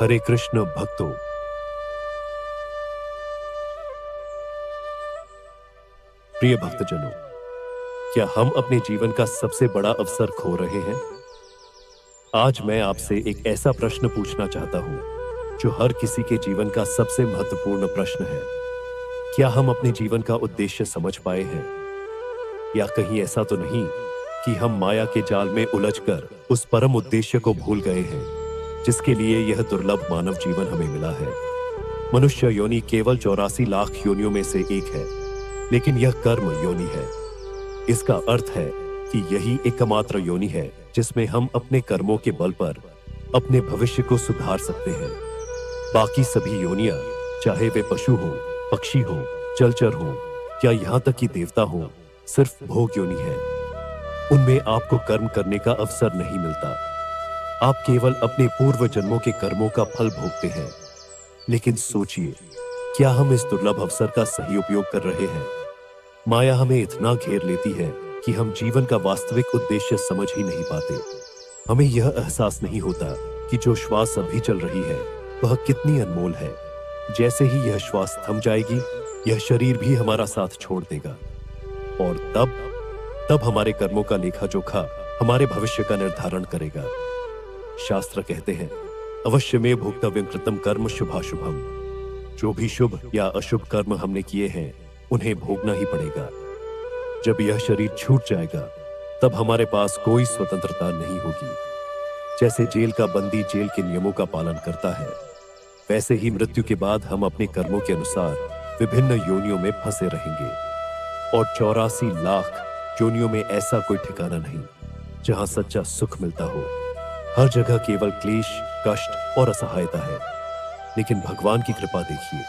हरे कृष्ण भक्तों, प्रिय भक्तजनों, क्या हम अपने जीवन का सबसे बड़ा अवसर खो रहे हैं? आज मैं आपसे एक ऐसा प्रश्न पूछना चाहता हूं जो हर किसी के जीवन का सबसे महत्वपूर्ण प्रश्न है। क्या हम अपने जीवन का उद्देश्य समझ पाए हैं? या कहीं ऐसा तो नहीं कि हम माया के जाल में उलझकर उस परम उद्देश्य को भूल गए हैं जिसके लिए यह दुर्लभ मानव जीवन हमें मिला है। मनुष्य योनि केवल 84 लाख योनियों में से एक है, लेकिन यह कर्म योनि है। इसका अर्थ है कि यही एकमात्र योनि है जिसमें हम अपने कर्मों के बल पर अपने भविष्य को सुधार सकते हैं। बाकी सभी योनियां, चाहे वे पशु हो, पक्षी हो, जलचर हो या यहां तक कि देवता हो, सिर्फ भोग योनि है। उनमें आपको कर्म करने का अवसर नहीं मिलता। आप केवल अपने पूर्व जन्मों के कर्मों का फल भोगते हैं। लेकिन सोचिए, क्या हम इस दुर्लभ अवसर का सही उपयोग कर रहे हैं? माया हमें इतना घेर लेती है कि हम जीवन का वास्तविक उद्देश्य समझ ही नहीं पाते। हमें यह एहसास नहीं होता कि जो श्वास अभी चल रही है वह कितनी अनमोल है। जैसे ही यह श्वास थम जाएगी, यह शरीर भी हमारा साथ छोड़ देगा और तब हमारे कर्मों का लेखा जोखा हमारे भविष्य का निर्धारण करेगा। शास्त्र कहते हैं, अवश्य में भोक्तव्यं कृतं कर्म शुभाशुभम। जो भी शुभ या अशुभ कर्म हमने किए हैं उन्हें भोगना ही पड़ेगा। जब यह शरीर छूट जाएगा तब हमारे पास कोई स्वतंत्रता नहीं होगी। जैसे जेल का बंदी जेल के नियमों का पालन करता है, वैसे ही मृत्यु के बाद हम अपने कर्मों के अनुसार विभिन्न योनियों में फंसे रहेंगे। और 84 लाख योनियों में ऐसा कोई ठिकाना नहीं जहां सच्चा सुख मिलता हो। हर जगह केवल क्लेश, कष्ट और असहायता है। लेकिन भगवान की कृपा देखिए,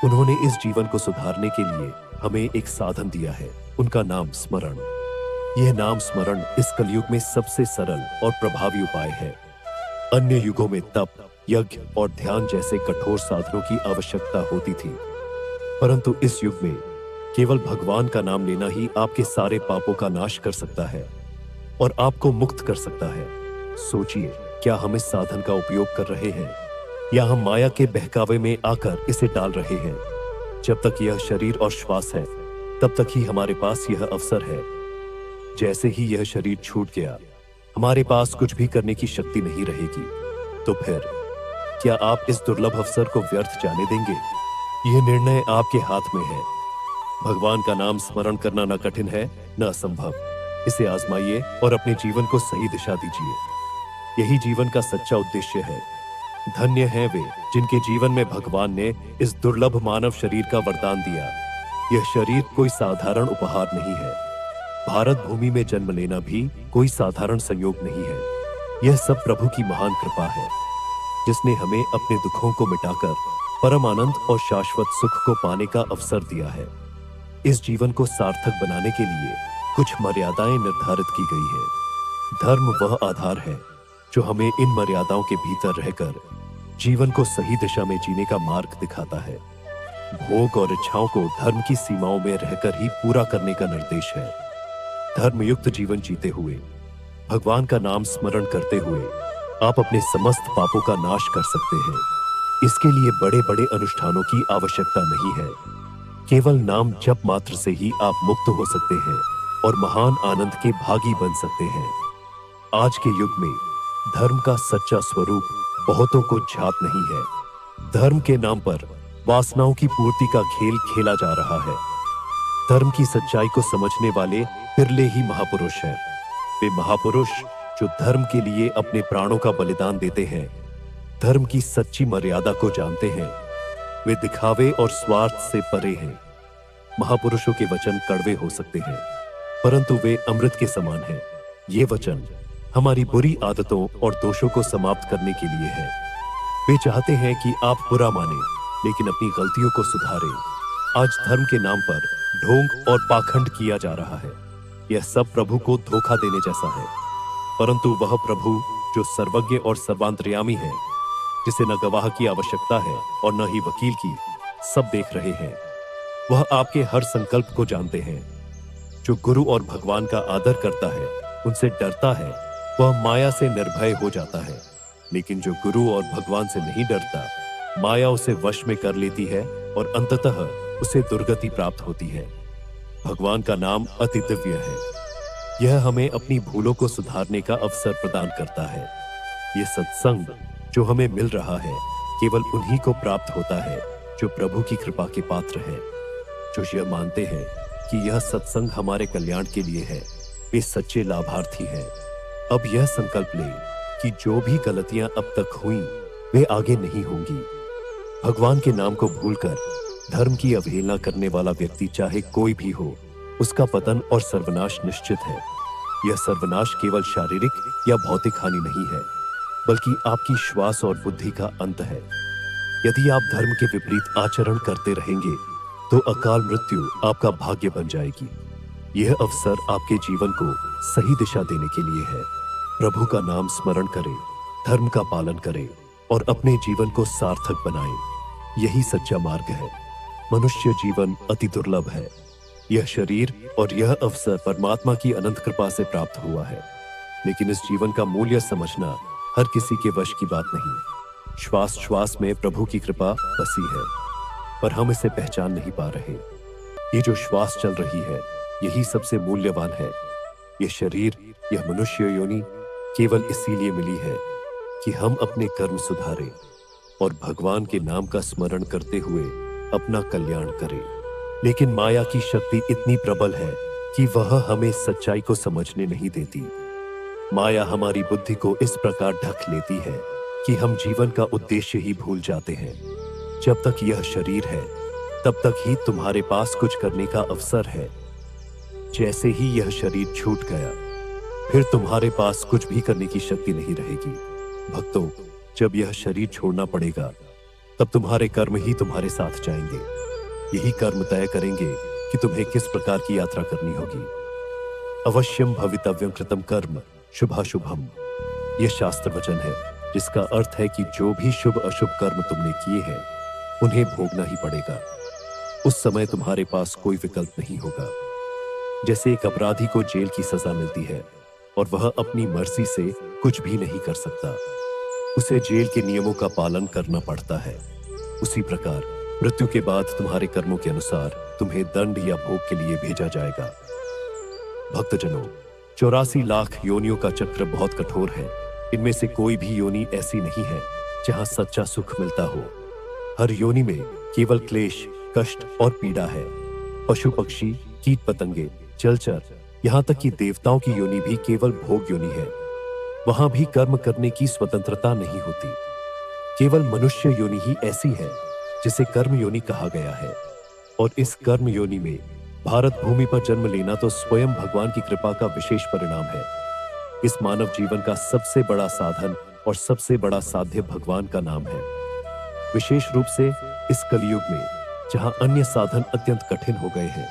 उन्होंने इस जीवन को सुधारने के लिए हमें एक साधन दिया है। उनका नाम स्मरण। यह नाम स्मरण इस कलयुग में सबसे सरल और प्रभावी उपाय है। अन्य युगों में तप, यज्ञ और ध्यान जैसे कठोर साधनों की आवश्यकता होती थी, परंतु इस युग में केवल भगवान का नाम लेना ही आपके सारे पापों का नाश कर सकता है और आपको मुक्त कर सकता है। सोचिए, क्या हम इस साधन का उपयोग कर रहे हैं या हम माया के बहकावे में आकर इसे टाल रहे हैं? जब तक यह शरीर और श्वास है तब तक ही हमारे पास यह अवसर है। जैसे ही यह शरीर छूट गया, हमारे पास कुछ भी करने की शक्ति नहीं रहेगी। तो फिर क्या आप इस दुर्लभ अवसर को व्यर्थ जाने देंगे? यह निर्णय आपके हाथ में है। भगवान का नाम स्मरण करना न कठिन है न असंभव। इसे आजमाइए और अपने जीवन को सही दिशा दीजिए। यही जीवन का सच्चा उद्देश्य है। धन्य हैं वे जिनके जीवन में भगवान ने इस दुर्लभ मानव शरीर का वरदान दिया। यह शरीर कोई साधारण उपहार नहीं है। भारत भूमि में जन्म लेना भी कोई साधारण संयोग नहीं है। यह सब प्रभु की महान कृपा है, जिसने हमें अपने दुखों को मिटाकर परम आनंद और शाश्वत सुख को पाने का अवसर दिया है। इस जीवन को सार्थक बनाने के लिए कुछ मर्यादाएं निर्धारित की गई है। धर्म वह आधार है जो हमें इन मर्यादाओं के भीतर रहकर जीवन को सही दिशा में जीने का मार्ग दिखाता है। भोग और इच्छाओं को धर्म की सीमाओं में रहकर ही पूरा करने का निर्देश है। धर्मयुक्त जीवन जीते हुए, भगवान का नाम स्मरण करते हुए आप अपने समस्त पापों का नाश कर सकते हैं। इसके लिए बड़े बड़े अनुष्ठानों की आवश्यकता नहीं है। केवल नाम जप मात्र से ही आप मुक्त हो सकते हैं और महान आनंद के भागी बन सकते हैं। आज के युग में धर्म का सच्चा स्वरूप बहुतों को ज्ञात नहीं है। धर्म के नाम पर वासनाओं की पूर्ति का खेल खेला जा रहा है। धर्म की सच्चाई को समझने वाले बिरले ही महापुरुष हैं। वे महापुरुष जो धर्म के लिए अपने प्राणों का बलिदान देते हैं, धर्म की सच्ची मर्यादा को जानते हैं। वे दिखावे और स्वार्थ से परे हैं। महापुरुषों के वचन कड़वे हो सकते हैं, परंतु वे अमृत के समान हैं। ये वचन हमारी बुरी आदतों और दोषों को समाप्त करने के लिए है। वे चाहते हैं कि आप बुरा माने, लेकिन अपनी गलतियों को सुधारें। आज धर्म के नाम पर ढोंग और पाखंड किया जा रहा है। यह सब प्रभु को धोखा देने जैसा है, परंतु वह प्रभु जो सर्वज्ञ और सर्वांतर्यामी है, जिसे न गवाह की आवश्यकता है और न ही वकील की, सब देख रहे हैं। वह आपके हर संकल्प को जानते हैं। जो गुरु और भगवान का आदर करता है, उनसे डरता है, वह माया से निर्भय हो जाता है। लेकिन जो गुरु और भगवान से नहीं डरता, माया उसे वश में कर लेती है और अंततः उसे दुर्गति प्राप्त होती है। भगवान का नाम अति दिव्य है। यह हमें अपनी भूलों को सुधारने का अवसर प्रदान करता है। यह सत्संग जो हमें मिल रहा है केवल उन्हीं को प्राप्त होता है जो प्रभु की कृपा के पात्र है, जो यह मानते हैं कि यह सत्संग हमारे कल्याण के लिए है। वे सच्चे लाभार्थी हैं। अब यह संकल्प लें कि जो भी गलतियां अब तक हुई वे आगे नहीं होंगी। भगवान के नाम को भूलकर धर्म की अवहेलना करने वाला व्यक्ति चाहे कोई भी हो, उसका पतन और सर्वनाश निश्चित है। यह सर्वनाश केवल शारीरिक या भौतिक हानि नहीं है, बल्कि आपकी श्वास और बुद्धि का अंत है। यदि आप धर्म के विपरीत आचरण करते रहेंगे तो अकाल मृत्यु आपका भाग्य बन जाएगी। यह अवसर आपके जीवन को सही दिशा देने के लिए है। प्रभु का नाम स्मरण करें, धर्म का पालन करें और अपने जीवन को सार्थक बनाएं। यही सच्चा मार्ग है। मनुष्य जीवन अति दुर्लभ है। यह शरीर और यह अवसर परमात्मा की अनंत कृपा से प्राप्त हुआ है, लेकिन इस जीवन का मूल्य समझना हर किसी के वश की बात नहीं। श्वास श्वास में प्रभु की कृपा बसी है, पर हम इसे पहचान नहीं पा रहे। ये जो श्वास चल रही है यही सबसे मूल्यवान है। यह शरीर, यह मनुष्य योनि केवल इसीलिए मिली है कि हम अपने कर्म सुधारें और भगवान के नाम का स्मरण करते हुए अपना कल्याण करें। लेकिन माया की शक्ति इतनी प्रबल है कि वह हमें सच्चाई को समझने नहीं देती। माया हमारी बुद्धि को इस प्रकार ढक लेती है कि हम जीवन का उद्देश्य ही भूल जाते हैं। जब तक यह शरीर है तब तक ही तुम्हारे पास कुछ करने का अवसर है। जैसे ही यह शरीर छूट गया फिर तुम्हारे पास कुछ भी करने की शक्ति नहीं रहेगी। भक्तों, जब यह शरीर छोड़ना पड़ेगा तब तुम्हारे कर्म ही तुम्हारे साथ जाएंगे। यही कर्म तय करेंगे कि तुम्हें किस प्रकार की यात्रा करनी होगी। अवश्यम भवितव्यम कृतम कर्म शुभाशुभम, यह शास्त्र वचन है, जिसका अर्थ है कि जो भी शुभ अशुभ कर्म तुमने किए हैं उन्हें भोगना ही पड़ेगा। उस समय तुम्हारे पास कोई विकल्प नहीं होगा। जैसे एक अपराधी को जेल की सजा मिलती है और वह अपनी मर्जी से कुछ भी नहीं कर सकता, उसे जेल के नियमों का पालन करना पड़ता है। उसी प्रकार मृत्यु के बाद तुम्हारे कर्मों के अनुसार तुम्हें दंड या भोग के लिए भेजा जाएगा। भक्तजनों, 84 लाख योनियों का चक्र बहुत कठोर है। इनमें से कोई भी योनि ऐसी नहीं है जहां सच्चा सुख मिलता हो। हर योनि में केवल क्लेश, कष्ट और पीड़ा है। पशु पक्षी, कीट पतंगे, जलचर, यहाँ तक कि देवताओं की योनि भी केवल भोग योनि है। वहां भी कर्म करने की स्वतंत्रता नहीं होती। केवल मनुष्य योनि ही ऐसी है जिसे कर्म योनि कहा गया है। और इस कर्म योनि में भारत भूमि पर जन्म लेना तो स्वयं भगवान की कृपा का विशेष परिणाम है। इस मानव जीवन का सबसे बड़ा साधन और सबसे बड़ा साध्य भगवान का नाम है। विशेष रूप से इस कलयुग में जहां अन्य साधन अत्यंत कठिन हो गए हैं,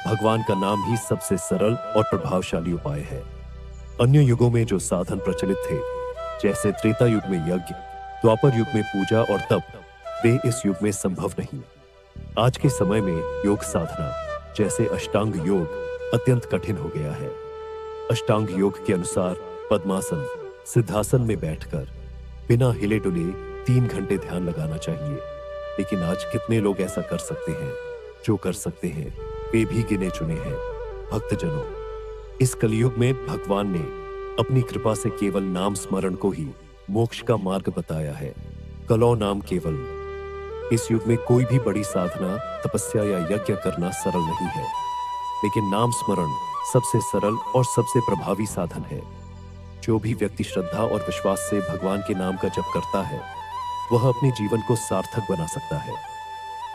भगवान का नाम ही सबसे सरल और प्रभावशाली उपाय है। अन्य युगों में जो साधन प्रचलित थे, जैसे त्रेता युग में यज्ञ, द्वापर युग में पूजा और तप, वे इस युग में संभव नहीं। आज के समय में योग साधना जैसे अष्टांग योग अत्यंत कठिन हो गया है। अष्टांग योग के अनुसार पद्मासन, सिद्धासन में बैठकर बिना हिले डुले 3 घंटे ध्यान लगाना चाहिए। लेकिन आज कितने लोग ऐसा कर सकते हैं? जो कर सकते हैं वे भी गिने चुने हैं। भक्तजनों, इस कलयुग में भगवान ने अपनी कृपा से केवल नाम स्मरण को ही मोक्ष का मार्ग बताया है। कलौ नाम केवल। इस युग में कोई भी बड़ी साधना, तपस्या या यज्ञ करना सरल नहीं है, लेकिन नाम स्मरण सबसे सरल और सबसे प्रभावी साधन है। जो भी व्यक्ति श्रद्धा और विश्वास से भगवान के नाम का जप करता है वह अपने जीवन को सार्थक बना सकता है।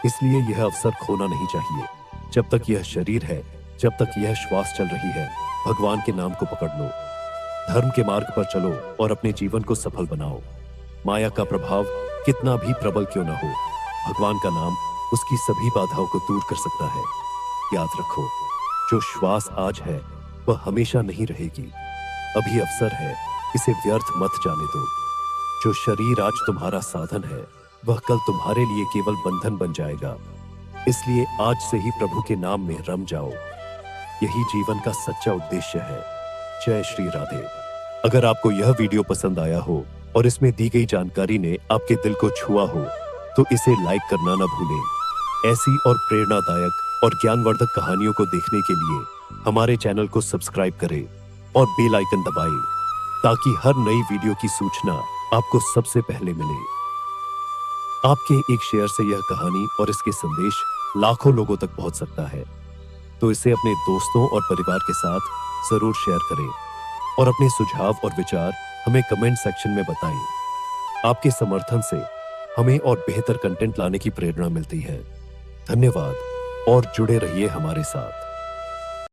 इसलिए यह अवसर खोना नहीं चाहिए। जब तक यह शरीर है, जब तक यह श्वास चल रही है, भगवान के नाम को पकड़ लो। धर्म के मार्ग पर चलो और अपने जीवन को सफल बनाओ। माया का प्रभाव कितना भी प्रबल क्यों न हो, भगवान का नाम उसकी सभी बाधाओं को दूर कर सकता है। याद रखो, जो श्वास आज है वह हमेशा नहीं रहेगी। अभी अवसर है, इसे व्यर्थ मत जाने दो। जो शरीर आज तुम्हारा साधन है वह कल तुम्हारे लिए केवल बंधन बन जाएगा। इसलिए आज से ही प्रभु के नाम में रम जाओ। यही जीवन का सच्चा उद्देश्य है। जय श्री राधे। अगर आपको यह वीडियो पसंद आया हो और इसमें दी गई जानकारी ने आपके दिल को छुआ हो तो इसे लाइक करना ना भूलें। ऐसी और प्रेरणादायक और ज्ञानवर्धक कहानियों को देखने के लिए हमारे चैनल को सब्सक्राइब करें और बेल आइकन दबाएं ताकि हर नई वीडियो की सूचना आपको सबसे पहले मिले। आपके एक शेयर से यह कहानी और इसके संदेश लाखों लोगों तक पहुंच सकता है, तो इसे अपने दोस्तों और परिवार के साथ जरूर शेयर करें और अपने सुझाव और विचार हमें कमेंट सेक्शन में बताएं। आपके समर्थन से हमें और बेहतर कंटेंट लाने की प्रेरणा मिलती है। धन्यवाद और जुड़े रहिए हमारे साथ।